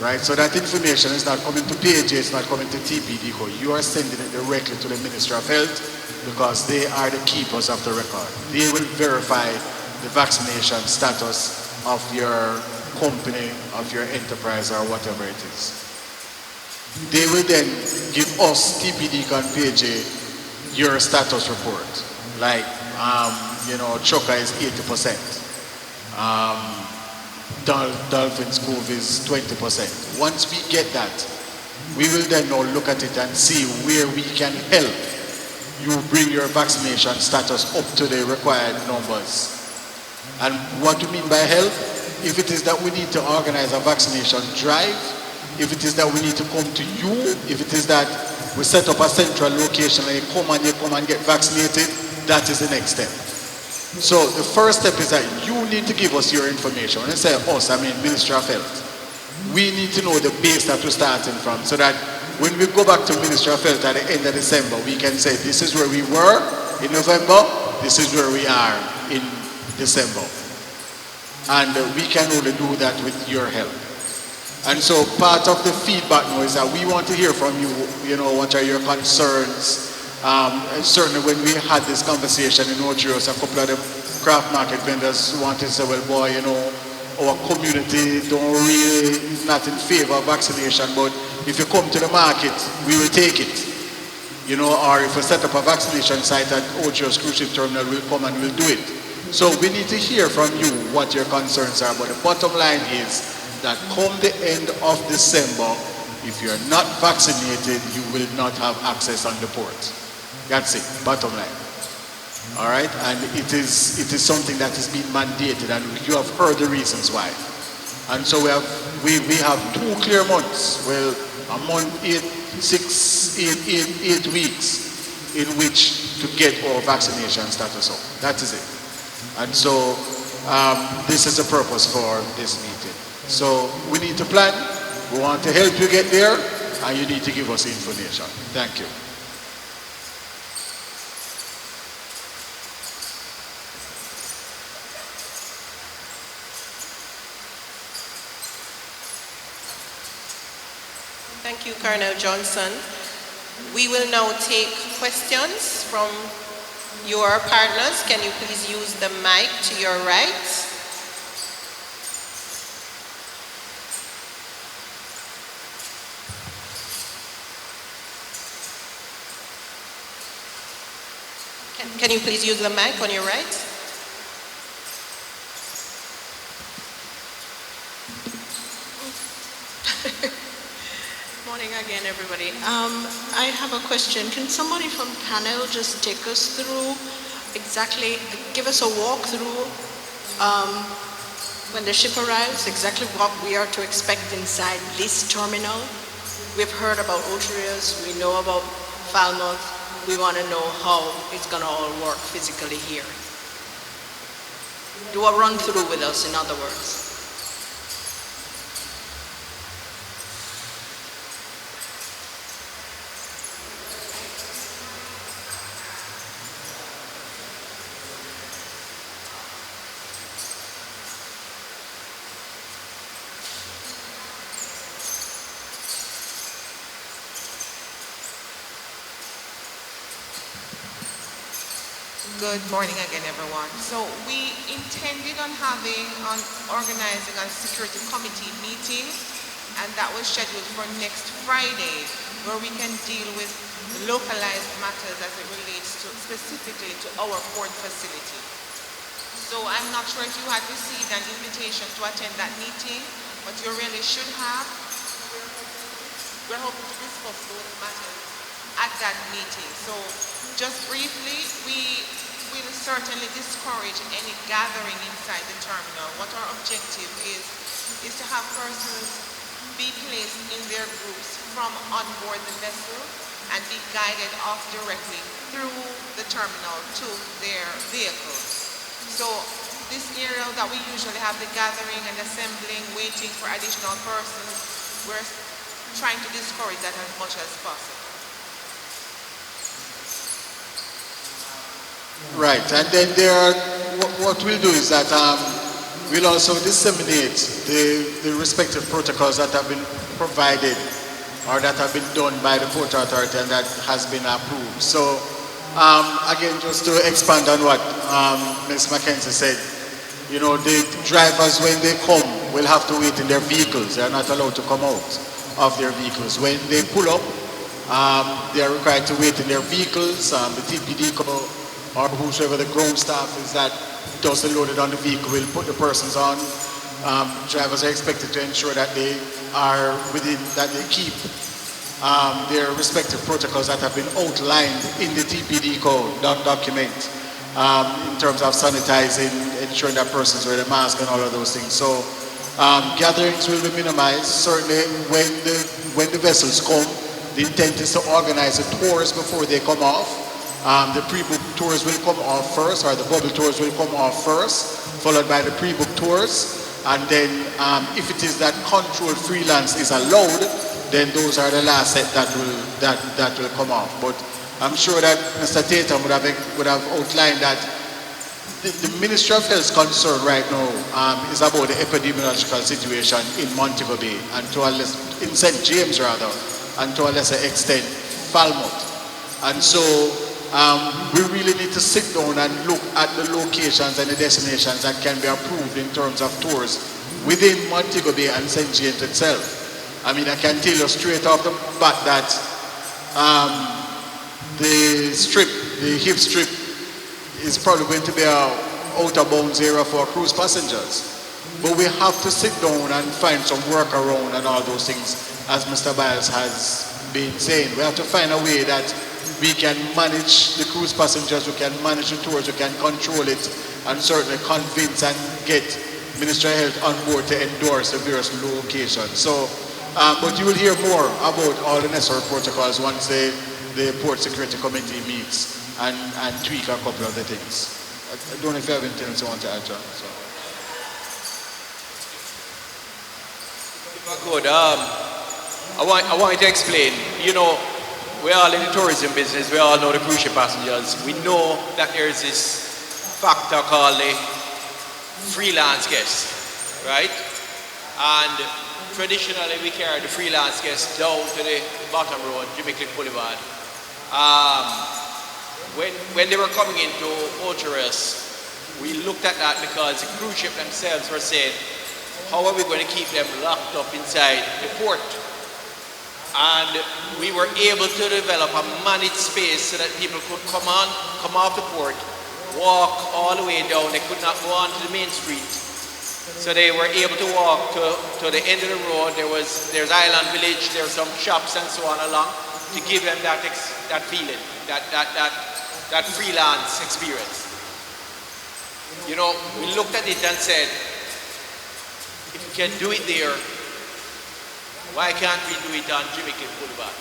Right? So that information is not coming to PAJ, it's not coming to TPDCo. You are sending it directly to the Ministry of Health because they are the keepers of the record. They will verify the vaccination status of your company, of your enterprise, or whatever it is. They will then give us, TPDCo and PAJ, your status report. Like, Choka is 80%. Dolphins Cove is 20%. Once we get that, we will then now look at it and see where we can help you bring your vaccination status up to the required numbers. And what do we mean by help? If it is that we need to organize a vaccination drive, if it is that we need to come to you, if it is that we set up a central location and you come and get vaccinated, that is the next step. So the first step is that you need to give us your information. When I say us, I mean Ministry of Health. We need to know the base that we're starting from so that when we go back to Ministry of Health at the end of December, we can say this is where we were in November, this is where we are in December. And we can only do that with your help. And so part of the feedback now is that we want to hear from you, what are your concerns. Certainly when we had this conversation in Ochios, a couple of the craft market vendors wanted to say, well, boy, our community is not in favor of vaccination, but if you come to the market, we will take it. Or if we set up a vaccination site at Ochios Cruise Ship Terminal, we'll come and we'll do it. So we need to hear from you what your concerns are, but the bottom line is that come the end of December, if you're not vaccinated, you will not have access on the port. That's it, bottom line. All right, and it is something that is being mandated, and you have heard the reasons why. And so we have 2 clear months, well, a month, 8 weeks in which to get our vaccination status up. That is it. And so this is the purpose for this meeting. So we need to plan. We want to help you get there, and you need to give us information. Thank you. Thank you, Colonel Johnson. We will now take questions from your partners. Can you please use the mic to your right? Can you please use the mic on your right? Morning again, everybody. I have a question. Can somebody from panel just take us through exactly, give us a walkthrough when the ship arrives, exactly what we are to expect inside this terminal? We've heard about Otrias, we know about Falmouth. We want to know how it's going to all work physically here. Do a run through with us, in other words. Good morning again, everyone. So we intended on organizing a security committee meeting, and that was scheduled for next Friday, where we can deal with localized matters as it relates to specifically to our port facility. So I'm not sure if you had received an invitation to attend that meeting, but you really should have. We're hoping to discuss those matters at that meeting. So just briefly, we will certainly discourage any gathering inside the terminal. What our objective is to have persons be placed in their groups from on board the vessel and be guided off directly through the terminal to their vehicles. So this area that we usually have the gathering and assembling, waiting for additional persons, we're trying to discourage that as much as possible. Right, and then there are, what we'll do is that we'll also disseminate the respective protocols that have been provided or that have been done by the Port Authority and that has been approved. So again, just to expand on what Ms. Mackenzie said, you know, the drivers, when they come, will have to wait in their vehicles. They are not allowed to come out of their vehicles. When they pull up, they are required to wait in their vehicles. The TPDCo or whoever the ground staff is that does the loaded on the vehicle will put the persons on. Drivers are expected to ensure that they are within, that they keep their respective protocols that have been outlined in the TPDCo document in terms of sanitizing, ensuring that persons wear the mask and all of those things. So gatherings will be minimized. Certainly when the vessels come, the intent is to organize the tours before they come off. The pre-booked tours will come off first, or the bubble tours will come off first, followed by the pre-booked tours. And then if it is that controlled freelance is allowed, then those are the last set that will come off. But I'm sure that Mr. Tatham would have outlined that the Ministry of Health's concern right now is about the epidemiological situation in Montego Bay, and in St. James rather, and to a lesser extent, Falmouth. And so we really need to sit down and look at the locations and the destinations that can be approved in terms of tours within Montego Bay and St. James itself. I mean, I can tell you straight off the bat that the hip strip is probably going to be an outer bounds area for cruise passengers. But we have to sit down and find some workaround and all those things, as Mr. Byles has been saying. We have to find a way that we can manage the cruise passengers, we can manage the tours, we can control it, and certainly convince and get Ministry of Health on board to endorse the various locations. So, but you will hear more about all the necessary protocols once the Port Security Committee meets and tweak a couple of the things. I don't know if you have anything else you want to add, John. So. If I could, I want to explain. You know, we're all in the tourism business. We all know the cruise ship passengers. We know that there's this factor called the freelance guest, right? And traditionally, we carry the freelance guests down to the bottom road, Jimmy Cliff Boulevard. When they were coming into Ocherous, we looked at that because the cruise ship themselves were saying, how are we going to keep them locked up inside the port? And we were able to develop a managed space so that people could come off the port, walk all the way down. They could not go on to the main street. So they were able to walk to the end of the road. There's Island Village, there's some shops and so on along to give them that feeling, that freelance experience. You know, we looked at it and said, if we can do it there, why can't we do it on Jimmy Cliff Boulevard?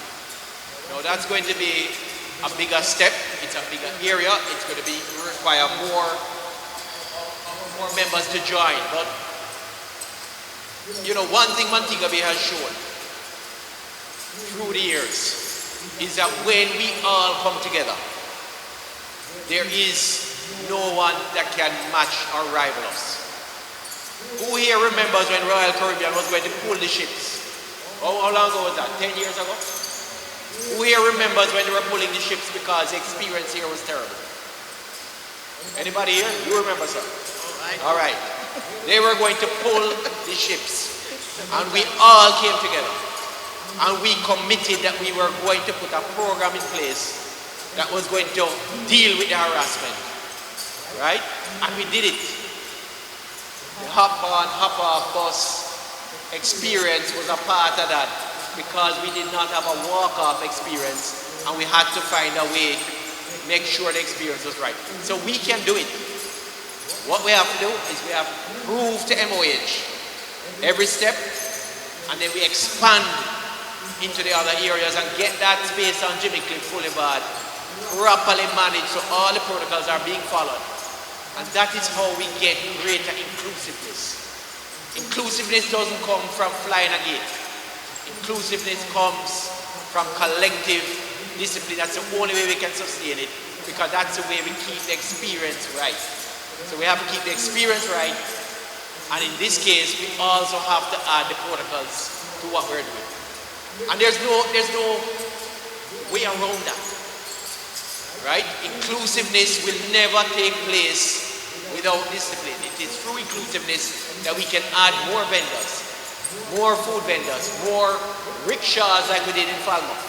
Now that's going to be a bigger step. It's a bigger area. It's going to require more members to join. But you know, one thing Montego Bay has shown through the years is that when we all come together, there is no one that can match or rival us. Who here remembers when Royal Caribbean was going to pull the ships? How long ago was that? 10 years ago? Who here remembers when they were pulling the ships because the experience here was terrible? Anybody here? You remember, sir? All right. They were going to pull the ships. And we all came together. And we committed that we were going to put a program in place that was going to deal with the harassment. Right? And we did it. The hop on, hop off bus experience was a part of that because we did not have a walk-off experience and we had to find a way to make sure the experience was right. So we can do it. What we have to do is we have to prove to MOH every step and then we expand into the other areas and get that space on Jimmy Cliff Boulevard properly managed so all the protocols are being followed. And that is how we get greater inclusiveness. Inclusiveness doesn't come from flying a gate. Inclusiveness comes from collective discipline. That's the only way we can sustain it because that's the way we keep the experience right. So we have to keep the experience right. And in this case, we also have to add the protocols to what we're doing. And there's no way around that. Right? Inclusiveness will never take place without discipline. It is through inclusiveness that we can add more vendors, more food vendors, more rickshaws like we did in Falmouth.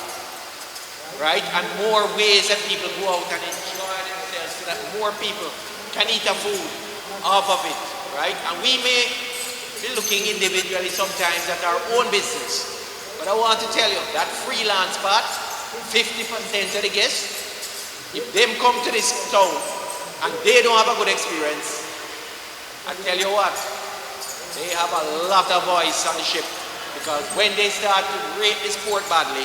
Right? And more ways that people go out and enjoy themselves so that more people can eat a food off of it. Right? And we may be looking individually sometimes at our own business. But I want to tell you that freelance part, 50% of the guests, if them come to this town and they don't have a good experience, I tell you what, they have a lot of voice on the ship because when they start to rate the sport badly,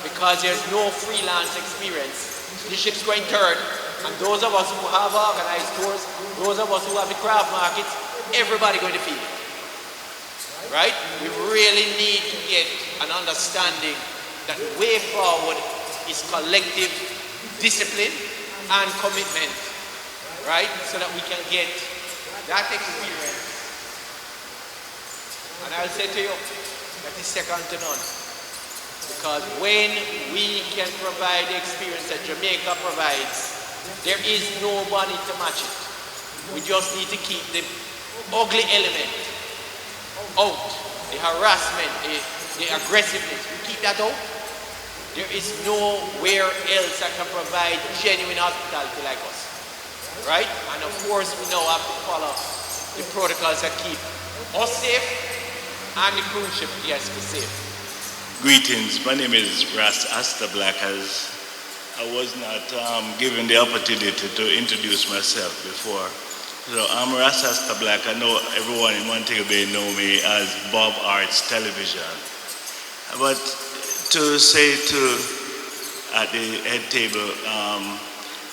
because there's no freelance experience, the ship's going turn, and those of us who have organized tours, those of us who have the craft markets, everybody going to feel it. Right? We really need to get an understanding that the way forward is collective discipline and commitment, right? So that we can get that experience. And I'll say to you, that is second to none. Because when we can provide the experience that Jamaica provides, there is nobody to match it. We just need to keep the ugly element out, the harassment, the aggressiveness. We keep that out. There is nowhere else that can provide genuine hospitality like us, right? And of course, we now have to follow the protocols that keep us safe and the cruise ship guests safe. Greetings, my name is Ras Astor Black. As I was not given the opportunity to introduce myself before. So I'm Ras Astor Black. I know everyone in Montego Bay know me as Bob Arts Television. But to say at the head table,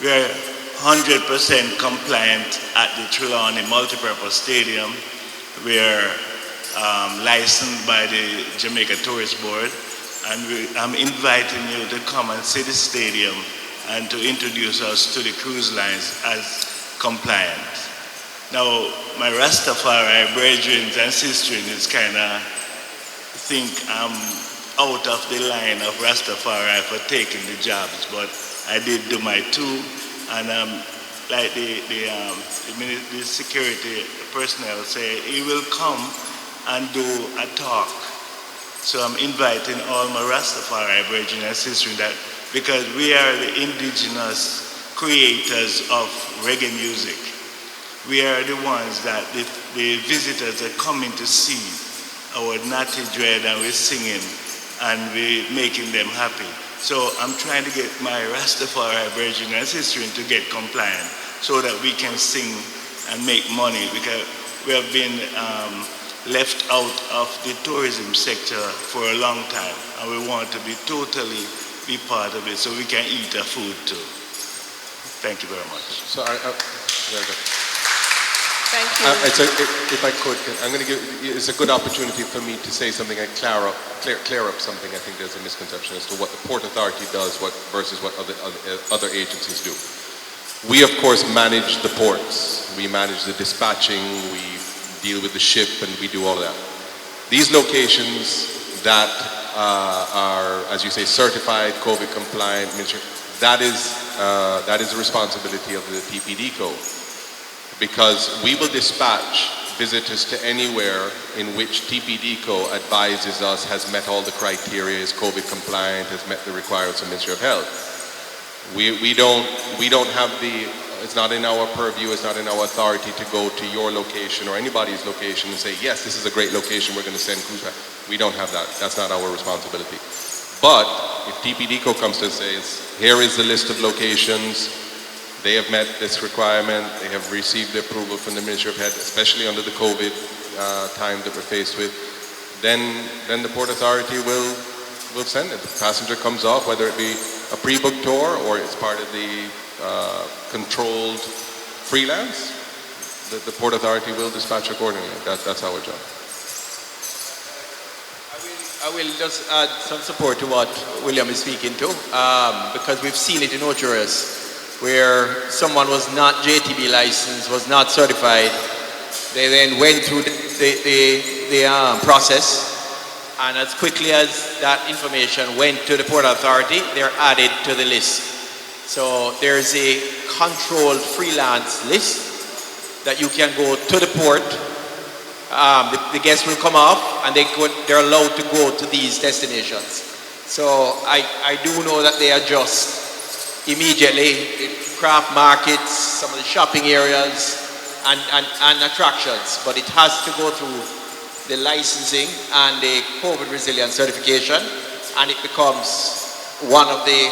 we are 100% compliant at the Trelawney Multipurpose Stadium. We're licensed by the Jamaica Tourist Board, and I'm inviting you to come and see the stadium and to introduce us to the cruise lines as compliant. Now, my Rastafari brethren and sisters is kind of think I'm out of the line of Rastafari for taking the jobs, but I did do my two, and like the security personnel say, he will come and do a talk. So I'm inviting all my Rastafari brethren and sisters that, because we are the indigenous creators of reggae music. We are the ones that the visitors are coming to see our natty dread, and we're singing and we're making them happy. So I'm trying to get my Rastafari brethren and sisters to get compliant so that we can sing and make money, because we have been left out of the tourism sector for a long time, and we want to be totally be part of it so we can eat our food too. Thank you very much. So very good. Thank you. If I could, I'm going to give. It's a good opportunity for me to say something and clear up something. I think there's a misconception as to what the Port Authority does, versus what other agencies do. We of course manage the ports. We manage the dispatching. We deal with the ship, and we do all of that. These locations that are, as you say, certified, COVID compliant, that is the responsibility of the TPDCo. Because we will dispatch visitors to anywhere in which TPDCo advises us has met all the criteria, is COVID compliant, has met the requirements of the Ministry of Health. We don't have it's not in our purview, it's not in our authority to go to your location or anybody's location and say, yes, this is a great location, we're going to send cruise back. We don't have that. That's not our responsibility. But if TPDCo comes to say, here is the list of locations, they have met this requirement, they have received the approval from the Ministry of Health, especially under the COVID time that we're faced with, then the Port Authority will send it. The passenger comes off, whether it be a pre-booked tour or it's part of the controlled freelance, the Port Authority will dispatch accordingly. That's our job. I will just add some support to what William is speaking to, because we've seen it in Honduras, where someone was not JTB licensed, was not certified. They then went through the process, and as quickly as that information went to the Port Authority, they're added to the list. So there's a controlled freelance list that you can go to the port. The guests will come off, and they're allowed to go to these destinations. So I do know that they adjust immediately, craft markets, some of the shopping areas, and attractions, but it has to go through the licensing and the COVID resilience certification, and it becomes one of the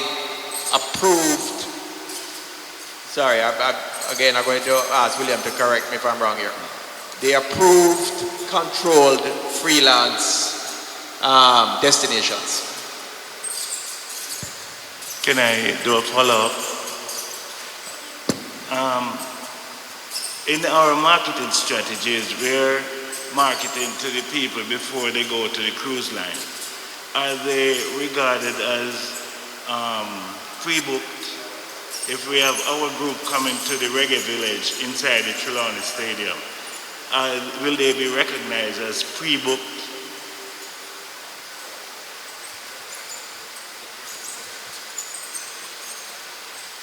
approved, I'm going to ask William to correct me if I'm wrong here, the approved, controlled freelance destinations. Can I do a follow-up? In our marketing strategies, we're marketing to the people before they go to the cruise line. Are they regarded as pre-booked? If we have our group coming to the Reggae Village inside the Trelawney Stadium, will they be recognized as pre-booked?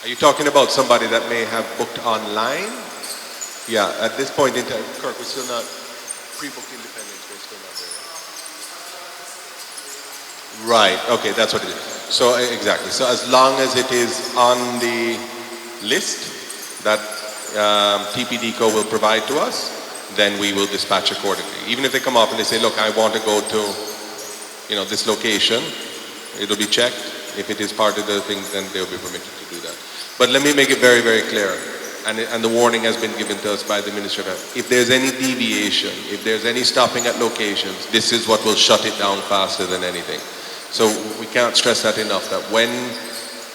Are you talking about somebody that may have booked online? Yeah, at this point in time, Kirk, we're still not pre-booked independents, we're still not there. Right, okay, that's what it is. So, exactly. So as long as it is on the list that TPDCo will provide to us, then we will dispatch accordingly. Even if they come up and they say, look, I want to go to, this location, it'll be checked. If it is part of the thing, then they'll be permitted to do that. But let me make it very, very clear, and the warning has been given to us by the Ministry of Health. If there's any deviation, if there's any stopping at locations, this is what will shut it down faster than anything. So we can't stress that enough, that when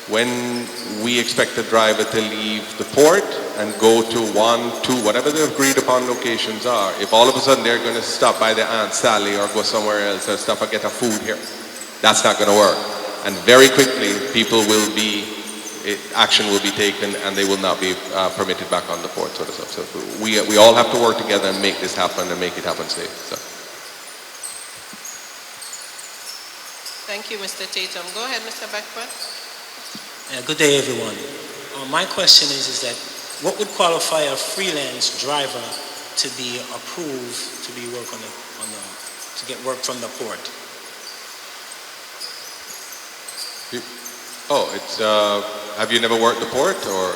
when we expect the driver to leave the port and go to 1, 2, whatever the agreed upon locations are, if all of a sudden they're going to stop by their Aunt Sally or go somewhere else or stop and get a food here, that's not going to work. And very quickly, action will be taken and they will not be permitted back on the port, sort of stuff. So we all have to work together and make this happen and make it happen safe. So. Thank you, Mr. Tatham. Go ahead, Mr. Beckford. Good day, everyone. My question is that what would qualify a freelance driver to be approved to be work to get work from the port? It's have you never worked the port or?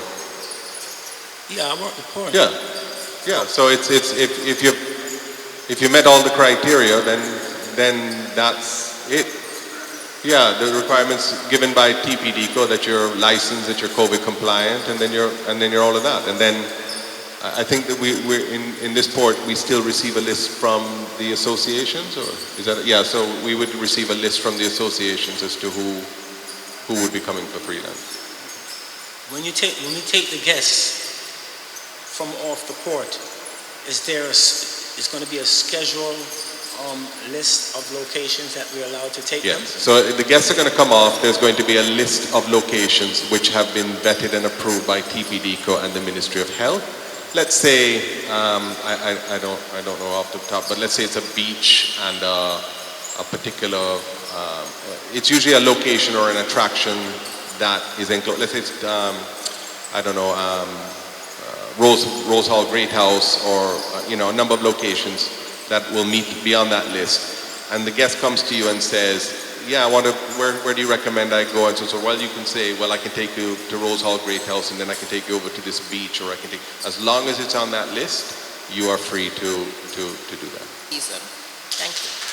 Yeah, I work the port. Yeah. So it's if you met all the criteria, then that's it. Yeah, the requirements given by TPDCo that you're licensed, that you're COVID compliant, and then you're all of that. And then I think that we're in this port we still receive a list from the associations, or is that So we would receive a list from the associations as to who would be coming for freelance. When you take the guests from off the port, is going to be a schedule list of locations that we're allowed to take them? So the guests are going to come off. There's going to be a list of locations which have been vetted and approved by TPDCo and the Ministry of Health. Let's say I don't know off the top, but let's say it's a beach and a particular. It's usually a location or an attraction that is enclosed. Let's say it's Rose Hall Great House, or a number of locations that will meet beyond that list. And the guest comes to you and says, yeah, I want to, where do you recommend I go? And so, well, you can say, well, I can take you to Rose Hall Great House, and then I can take you over to this beach, or I can take, as long as it's on that list, you are free to do that. Thank you.